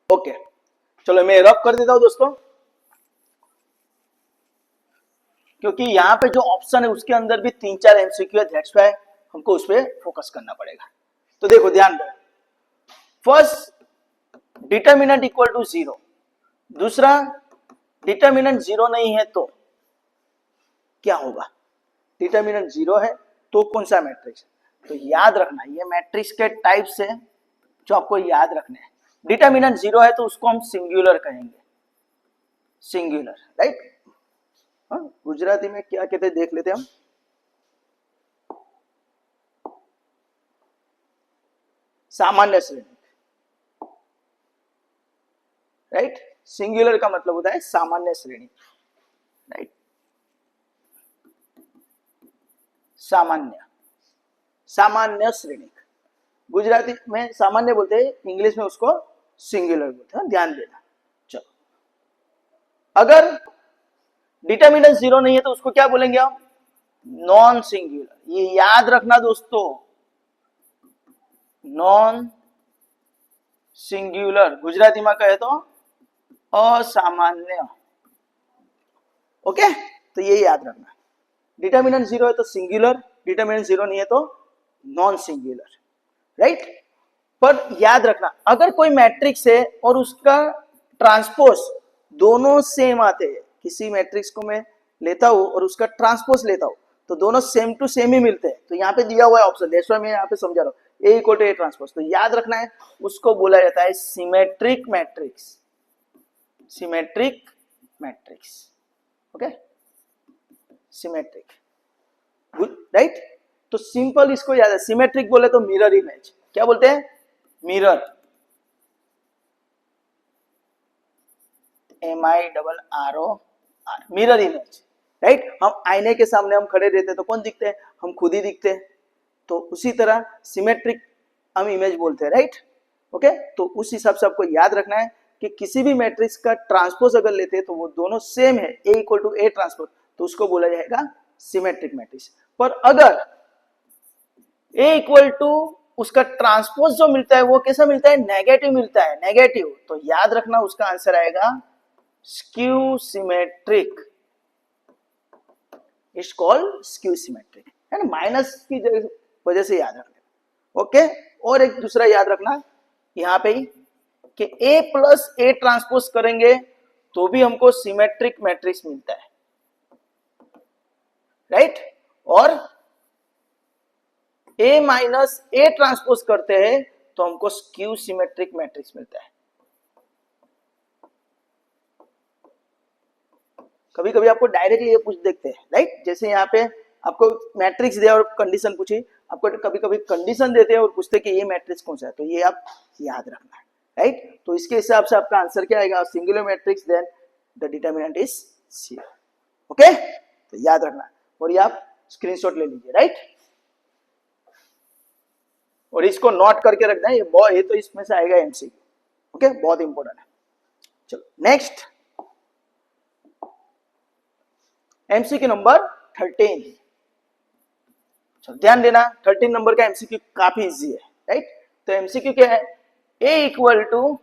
ओके, चलो मैं रब कर देता हूं दोस्तों, क्योंकि यहाँ पे जो ऑप्शन है उसके अंदर भी 3-4 एमसीक्यू है, दैट्स व्हाई हमको उस पर फोकस करना पड़ेगा। तो देखो ध्यान दो, फर्स्ट डिटर्मिनेंट इक्वल टू 0, दूसरा डिटर्मिनेंट 0 नहीं है तो क्या होगा, डिटर्मिनेंट 0 है तो कौन सा मैट्रिक्स, तो याद रखना ये मैट्रिक्स के टाइप्स है जो आपको याद रखने हैं। डिटर्मिनेंट 0 है तो उसको हम सिंगुलर कहेंगे, सिंगुलर, राइट। हाँ, गुजराती में क्या कहते हैं देख लेते हैं हम, सामान्य श्रेणी, राइट। सिंगुलर का मतलब होता है सामान्य श्रेणी, राइट। सामान्य, सामान्य श्रेणिक, गुजराती में सामान्य बोलते हैं, इंग्लिश में उसको सिंगुलर बोलते हैं, ध्यान देना। चलो, अगर डिटर्मिनेंट जीरो नहीं है तो उसको क्या बोलेंगे हम? Non singular. ये याद रखना दोस्तों, नॉन सिंगुलर गुजराती में कहे तो असामान्य। ओके, तो ये याद रखना, डिटर्मिनेंट जीरो है तो सिंगुलर, डिटर्मिनेंट जीरो नहीं है तो नॉन सिंगुलर, राइट। पर याद रखना, अगर कोई मैट्रिक्स है और उसका ट्रांसपोज दोनों सेम आते हैं, किसी मैट्रिक्स को मैं लेता हूं और उसका ट्रांसपोज लेता हूं तो दोनों सेम टू सेम ही मिलते हैं, तो यहाँ पे दिया हुआ है ऑप्शन, दैट्स व्हाई मैं यहाँ पे समझा रहा हूँ, ए इक्वल टू ए ट्रांसपोज, तो याद रखना है उसको बोला जाता है symmetric matrix, symmetric matrix. Okay, symmetric, right. तो सिंपल इसको याद है, सिमेट्रिक बोले तो मिरर इमेज, क्या बोलते हैं? Mirror, MIRROR, mirror image, right. हम आईने के सामने हम खड़े रहते हैं तो कौन दिखते हैं? हम खुद ही दिखते हैं, तो उसी तरह सिमेट्रिक हम इमेज बोलते हैं, राइट। ओके, तो उस हिसाब से आपको याद रखना है कि किसी भी मैट्रिक्स का ट्रांसपोज अगर लेते हैं तो वो दोनों सेम है, A equal to A transpose, तो उसको बोला जाएगा सिमेट्रिक मैट्रिक्स। पर अगर ए इक्वल टू उसका ट्रांसपोज जो मिलता है वो कैसा मिलता है? नेगेटिव मिलता है, नेगेटिव, तो याद रखना उसका आंसर आएगा skew symmetric, it's called skew symmetric, है ना, माइनस की वजह से याद रखना। ओके, और एक दूसरा याद रखना यहां पे ही कि ए प्लस ए ट्रांसपोज करेंगे तो भी हमको सिमेट्रिक मैट्रिक्स मिलता है, राइट। और ए माइनस ए ट्रांसपोज करते हैं तो हमको स्क्यू सिमेट्रिक मैट्रिक्स मिलता है। कभी कभी आपको डायरेक्टली ये पूछ देखते हैं, राइट, जैसे यहाँ पे आपको मैट्रिक्स दिया और कंडीशन पूछी, आपको कभी कभी कंडीशन देते हैं और पूछते हैं कि ये मैट्रिक्स कौन सा है, तो ये आप याद रखना है, राइट। तो इसके हिसाब से आपका आंसर क्या आएगा? Singular matrix, then the determinant is C. Okay, तो याद रखना, और ये आप स्क्रीनशॉट ले लीजिए, राइट, और इसको नोट करके रखना है, ये तो इसमें से आएगा एमसीक्यू। ओके, बहुत इंपॉर्टेंट है। चलो नेक्स्ट, एमसीक्यू नंबर 13। चलो ध्यान देना, 13 नंबर का एमसीक्यू काफी इजी है, राइट। तो एमसीक्यू क्या है? A equal to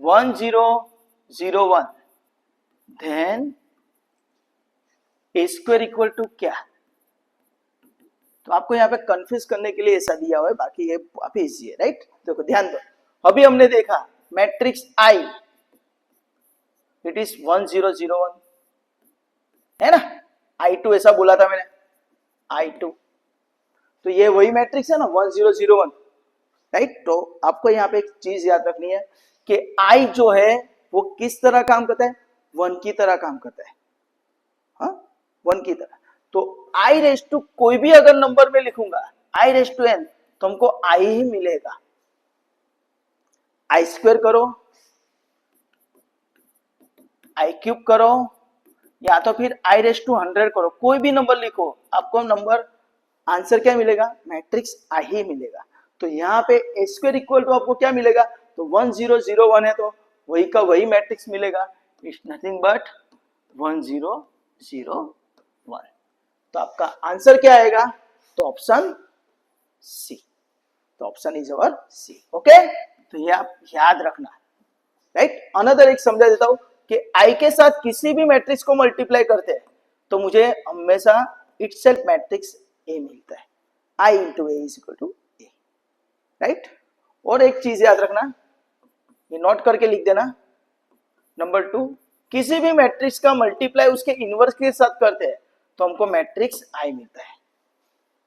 1001 then A square equal to क्या? तो आपको यहाँ पे कंफ्यूज करने के लिए ऐसा दिया हुआ है, बाकी ये काफी इजी है, राइट। देखो ध्यान दो, अभी हमने देखा मैट्रिक्स आई, इट इज 1001, है ना, I2 ऐसा बोला था मैंने, I2, तो ये वही मैट्रिक्स है ना 1001, राइट। तो आपको यहाँ पे एक चीज याद रखनी है कि I जो है वो किस तरह काम करता है? 1 की तरह काम करता है, हाँ, 1 की तरह। तो I रेस टू कोई भी अगर नंबर में लिखूंगा I रेस टू n, तो हमको I ही मिलेगा। I स्क्वायर करो, I क्यूब करो, या तो फिर I रेस टू 100 करो, कोई भी नंबर लिखो, आपको नंबर आंसर क्या मिलेगा? मैट्रिक्स I ही मिलेगा। तो यहाँ पे ए स्क्वायर इक्वल टू आपको क्या मिलेगा? तो 1001 है तो वही का वही मैट्रिक्स मिलेगा, इट्स नथिंग बट 1001। तो आपका आंसर क्या आएगा? तो ऑप्शन सी, तो option is our C. Okay, तो ये आप याद रखना, राइट। अनदर एक समझा देता हूं कि आई के साथ किसी भी मैट्रिक्स को मल्टीप्लाई करते हैं तो मुझे हमेशा इटसेल्फ मैट्रिक्स ए मिलता है, I into A is equal to A, right. और एक चीज याद रखना, ये नोट करके लिख देना, नंबर 2, किसी भी मैट्रिक्स का मल्टीप्लाई उसके इनवर्स के साथ करते हैं तो हमको मैट्रिक्स आई मिलता है,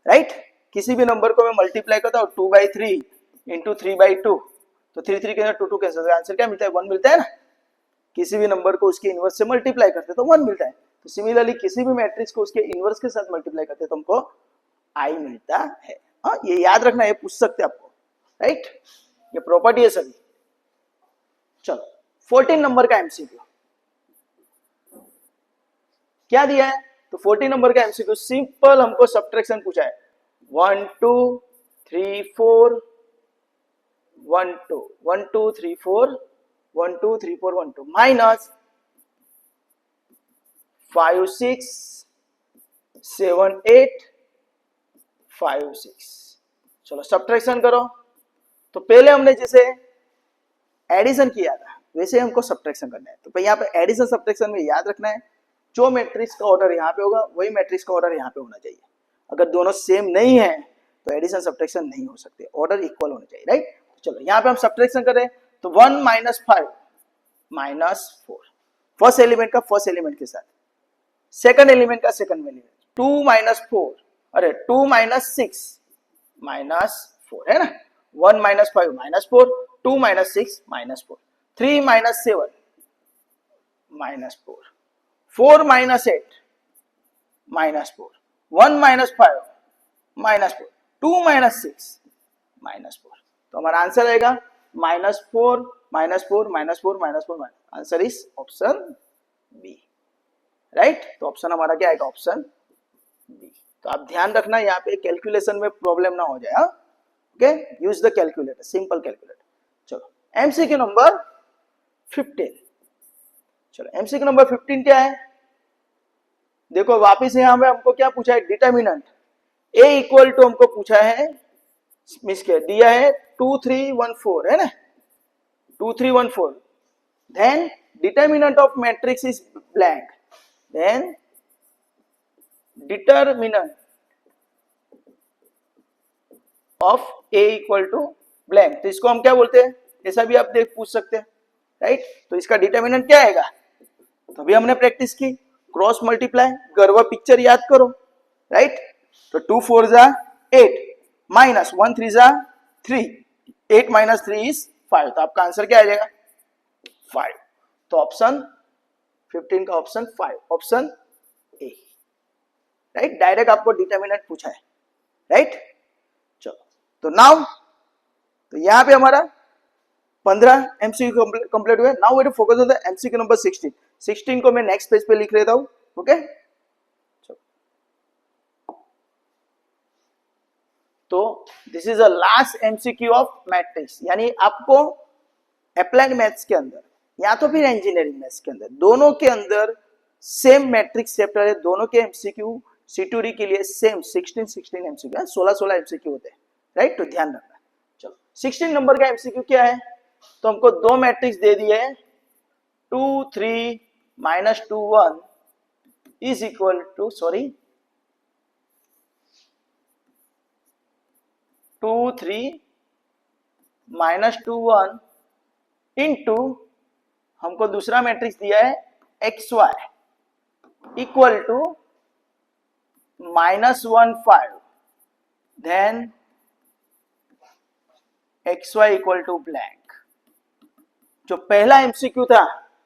राइट। किसी भी नंबर को मैं मल्टीप्लाई करता हूँ 2/3 इंटू 3/2, तो 3 के 2 कैंसिल, आंसर क्या मिलता है? 1 मिलता है ना। किसी भी नंबर को उसके इनवर्स से मल्टीप्लाई करते तो 1 मिलता है। तो सिमिलरली किसी भी मैट्रिक्स को उसके इनवर्स के साथ मल्टीप्लाई करते तो हमको आई मिलता है। हाँ, ये याद रखना, ये पूछ सकते हैं आपको, राइट, ये प्रॉपर्टी है सभी। चलो 14 नंबर का एमसीक्यू क्या दिया है? तो 14 नंबर का एमसीक्यू सिंपल हमको सब्ट्रैक्शन पूछा है 1 2 3 4 1 2 1 2 3 4 1 2 3 4 1 2 माइनस 5 6 7 8 5 6। चलो सब्ट्रैक्शन करो। तो पहले हमने जैसे एडिशन किया था वैसे हमको सब्ट्रैक्शन करना है। तो भाई यहाँ पे एडिशन सब्ट्रैक्शन में याद रखना है जो मैट्रिक्स का ऑर्डर यहाँ पे होगा वही मैट्रिक्स का ऑर्डर यहाँ पे होना चाहिए। अगर दोनों सेम नहीं है तो एडिशन सब्ट्रैक्शन नहीं हो सकते, ऑर्डर इक्वल होना चाहिए, राइट। चलो यहाँ पे हम सब्ट्रैक्शन करें तो 1 माइनस 5 माइनस 4, फर्स्ट एलिमेंट का फर्स्ट एलिमेंट के साथ, सेकंड एलिमेंट का सेकंड एलिमेंट, 2 माइनस 4 अरे 2 माइनस 6 माइनस 4 है ना, 1 minus 5 minus 4, 2 minus 6 minus 4, 3 minus 7 minus 4, 4 minus 8 minus 4, 1 minus 5 minus 4, 2 minus 6 minus 4। तो हमारा आंसर आएगा minus 4 minus 4 minus 4 minus 4। Answer is option B, right. तो ऑप्शन हमारा क्या आएगा, ऑप्शन बी। तो आप ध्यान रखना यहाँ पे कैलकुलेशन में प्रॉब्लम ना हो जाए। Okay, use the calculator, simple calculator. चलो एमसीक्यू नंबर 15। चलो एमसीक्यू नंबर 15 क्या है, देखो वापिस यहाँ पे हमको क्या पूछा है, डिटर्मिनेंट ए इक्वल टू हमको पूछा है, मिस के दिया है 2 3 1 4 है ना, 2 3 1 4, then determinant of matrix is blank, then determinant of A equal to blank. तो इसको हम क्या बोलते हैं, ऐसा भी आप देख पूछ सकते हैं, राइट। तो इसका डिटर्मिनेंट क्या आएगा, तो अभी हमने प्रैक्टिस की क्रॉस मल्टीप्लाई, गर्व पिक्चर याद करो, राइट। तो 2 4 जा 8 माइनस 1 3 जा 3, 8 माइनस 3 इज 5। तो आपका आंसर क्या आ जाएगा, 5। तो ऑप्शन 15 का option 5, option A, right. Direct आपको डिटर्मिनेंट पूछा है, राइट। चलो तो नाउ तो यहां पे हमारा 15 एमसीक्यू कंप्लीट हुए। Now we focus on the MCQ number 16। 16 को मैं नेक्स्ट पेज पे लिख लेता हूं, ओके। तो this is the last MCQ of matrix, यानी आपको अप्लाइड मैथ्स के अंदर या तो फिर इंजीनियरिंग मैथ्स के अंदर, दोनों के अंदर सेम मैट्रिक्स चैप्टर है, दोनों के एमसीक्यू C2D के लिए सेम 16 एमसीक्यू, 16 एमसीक्यू होते हैं, राइट। तो ध्यान रखना। चलो 16 नंबर का एमसीक्यू क्या है, तो हमको दो मैट्रिक्स दे दिए हैं 2 3 minus 2 1 is equal to 2 3 minus 2 1 into हमको दूसरा मैट्रिक्स दिया है XY equal to -1 5, then XY equal to blank. जो पहला एमसीक्यू था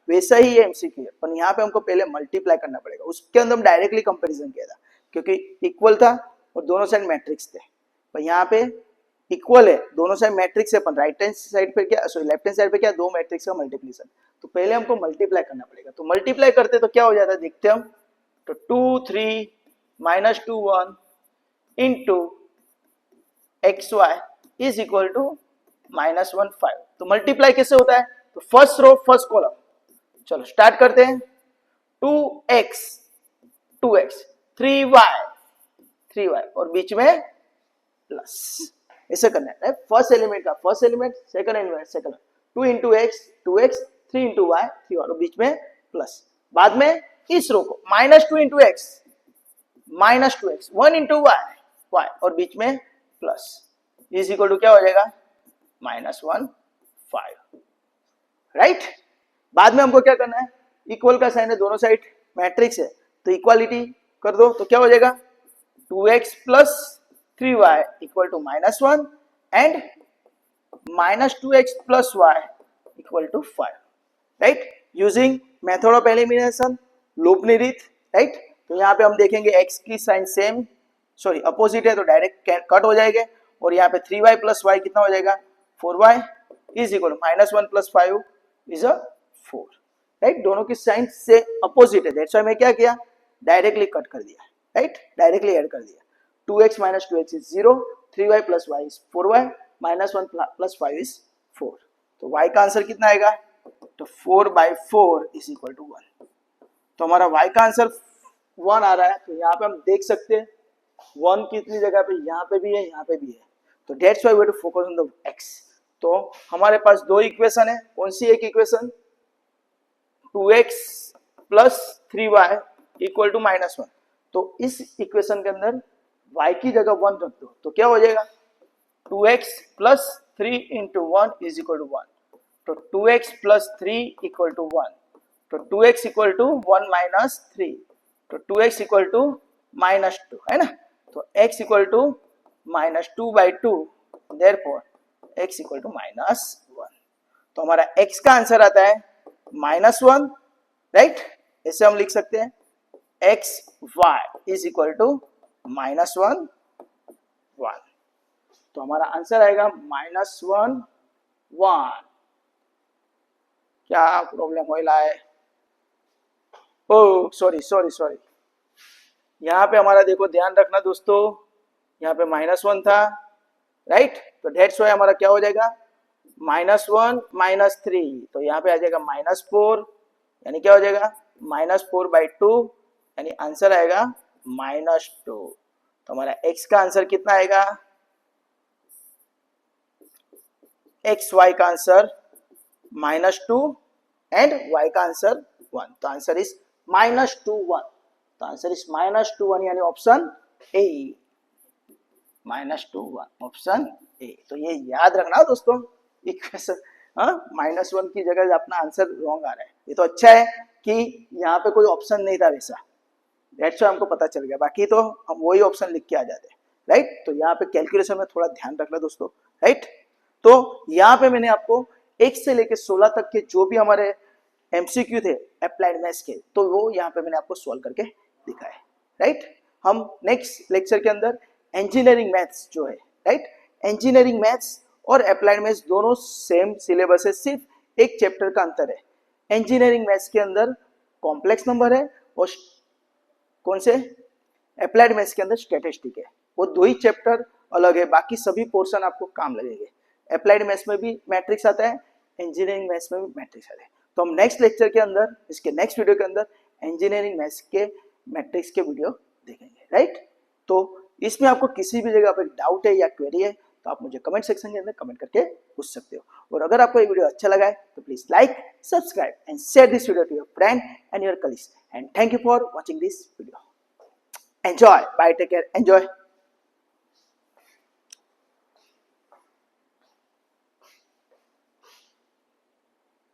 वैसा ही एमसीक्यू है, पर यहाँ पे हमको पहले मल्टीप्लाई करना पड़ेगा। उसके अंदर हम डायरेक्टली कंपैरिजन किया था क्योंकि इक्वल था और दोनों साइड मैट्रिक्स थे, पर यहाँ पे इक्वल है, दोनों साइड मैट्रिक्स है, पर राइट हैंड साइड पे क्या, सॉरी लेफ्ट हैंड साइड पे क्या, दो मैट्रिक्स का मल्टीप्लिकेशन। तो पहले हमको मल्टीप्लाई करना पड़ेगा। तो मल्टीप्लाई करते तो क्या हो जाता है, देखते हम। तो 2 3 minus 2 1 into XY is equal to -1 5। तो मल्टीप्लाई कैसे होता है, तो फर्स्ट रो फर्स्ट कॉलम। चलो स्टार्ट करते हैं। 2x 3y और बीच में प्लस, ऐसे करना है। फर्स्ट एलिमेंट का first element, second element second, 2 into x 2x, 3 into y 3 और बीच में प्लस। बाद में इस रो को -2 into x -2x, 1 into Y और बीच में प्लस, इज इक्वल टू क्या हो जाएगा, -1 5, राइट। बाद में हमको क्या करना है, इक्वल का साइन है, दोनों साइड मैट्रिक्स है, तो इक्वालिटी कर दो। तो क्या हो जाएगा, 2x plus 3y equal to -1 and -2x plus y equal to 5, right. Using method of elimination, लोपनी रीत, राइट। तो यहाँ पे हम देखेंगे x की साइन सेम, सॉरी अपोजिट है, तो डायरेक्ट कट हो जाएगा। और यहाँ पे 3y प्लस y कितना हो जाएगा, 4y is equal -1 plus 5 is 4, right. दोनों की साइन से अपोजिट है, दैट्स व्हाई मैं क्या किया, डायरेक्टली कट कर दिया, राइट, डायरेक्टली ऐड कर दिया। 2x minus 2x is 0, 3y plus y is 4y, minus 1 plus 5 is 4। तो y का आंसर कितना आएगा, तो 4/4 इज इक्वल टू 1। तो हमारा y का आंसर 1 आ रहा है। तो यहाँ पे हम देख सकते हैं 1 कितनी जगह पे, यहाँ पे भी है, यहाँ पे भी है। तो that's why we have to focus on the x। तो हमारे पास दो इक्वेशन है, कौन सी एक equation, 2x plus 3y equal to minus 1। तो इस इक्वेशन के अंदर y की जगह 1 रख दो, तो क्या हो जाएगा, 2x plus 3 into 1 is equal to 1। तो 2x प्लस 3 इक्वल टू 1। तो 2x इक्वल टू 1 माइनस 3। तो 2x इक्वल टू माइनस 2, है ना। तो x equal to minus 2/2, therefore x equal to minus 1। तो हमारा x का आंसर आता है -1, राइट। ऐसे हम लिख सकते हैं x y is equal to -1 1। तो हमारा आंसर आएगा -1 1। क्या प्रॉब्लम हो रहा है, ओ सॉरी सॉरी सॉरी, यहाँ पे हमारा देखो ध्यान रखना दोस्तों, यहाँ पे -1 था, राइट। तो डेट्स वाई हमारा क्या हो जाएगा, -1 -3। तो यहाँ पे आ जाएगा -4, यानी क्या हो जाएगा -4/2, यानी आंसर आएगा -2। तो हमारा x का आंसर कितना आएगा, एक्स वाई का आंसर -2 एंड y का आंसर 1। तो आंसर इज -2 1। तो आंसर इज -2 1, यानी ऑप्शन ए, -2 1 ऑप्शन ए। तो ये याद रखना दोस्तों, इक्वेशन -1 की जगह अपना आंसर रॉन्ग आ रहा है। ये तो अच्छा है कि यहाँ पे कोई ऑप्शन नहीं था वैसा, दैट्स व्हाई हमको पता चल गया, बाकी तो हम वही ऑप्शन लिख के आ जाते, राइट। तो यहाँ पे कैलकुलेशन में थोड़ा ध्यान रखना दोस्तों, राइट। तो यहाँ पे मैंने आपको 1 से लेकर 16 तक के जो भी हमारे एमसीक्यू थे अप्लाइड मैथ्स के, तो वो यहाँ पे मैंने आपको सॉल्व करके दिखाए, राइट। हम नेक्स्ट लेक्चर के अंदर इंजीनियरिंग मैथ्स जो है, राइट, इंजीनियरिंग मैथ्स और अप्लाइड मैथ्स दोनों सेम सिलेबस है, सिर्फ एक चैप्टर का अंतर है। इंजीनियरिंग मैथ्स के अंदर कॉम्प्लेक्स नंबर है और कौन से, अप्लाइड मैथ्स के अंदर स्टैटिस्टिक है। वो दो ही चैप्टर अलग है, बाकी सभी पोर्शन आपको काम लगेंगे। अप्लाइड मैथ्स में भी मैट्रिक्स आता है, इंजीनियरिंग मैथ्स में भी मैट्रिक्स आता है। तो हम नेक्स्ट लेक्चर के अंदर, इसके नेक्स्ट वीडियो के अंदर इंजीनियरिंग मैथ्स के मैट्रिक्स के वीडियो देखेंगे, राइट। तो इसमें आपको किसी भी जगह पर डाउट है या क्वेरी है तो आप मुझे कमेंट सेक्शन के अंदर कमेंट करके पूछ सकते हो। और अगर आपको ये वीडियो अच्छा लगा है तो please like, subscribe and share this video to your friend and your colleagues. And thank you for watching this video. Enjoy, bye, take care, enjoy.